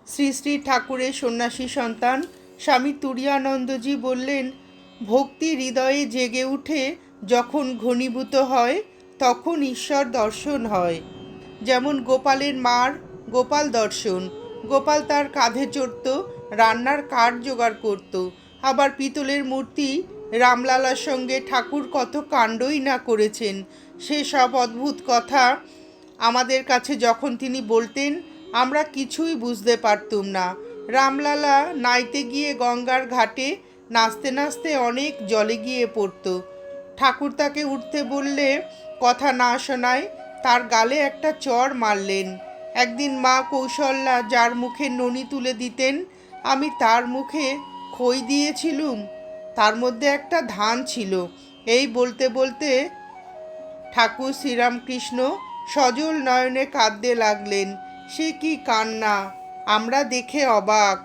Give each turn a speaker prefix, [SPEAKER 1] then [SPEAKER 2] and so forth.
[SPEAKER 1] শ্রী শ্রী ঠাকুরের সন্ন্যাসী সন্তান স্বামী তুরীয়ানন্দজি বললেন, ভক্তি হৃদয়ে জেগে উঠে যখন ঘনীভূত হয় তখন ঈশ্বর দর্শন হয়। যেমন গোপালের মার গোপাল দর্শন। গোপাল তার কাঁধে চড়ত, রান্নার কাঠ জোগাড় করত। আবার পিতলের মূর্তি রামলালার সঙ্গে ঠাকুর কত কাণ্ডই না করেছেন, সে সব অদ্ভুত কথা আমাদের কাছে যখন তিনি বলতেন আমরা কিছুই বুঝতে পারতুম না। রামলালা নাইতে গিয়ে গঙ্গার ঘাটে নাচতে নাচতে অনেক জলে গিয়ে পড়ত। ঠাকুর তাকে উঠতে বললে কথা না শোনায় তার গালে একটা চড় মারলেন। একদিন মা কৌশল্যা যার মুখে ননি তুলে দিতেন, আমি তার মুখে খই দিয়েছিলুম, তার মধ্যে একটা ধান ছিল। এই বলতে বলতে ঠাকুর শ্রীরামকৃষ্ণ সজল নয়নে কাঁদতে লাগলেন। সে কি কান্না, আমরা দেখে অবাক।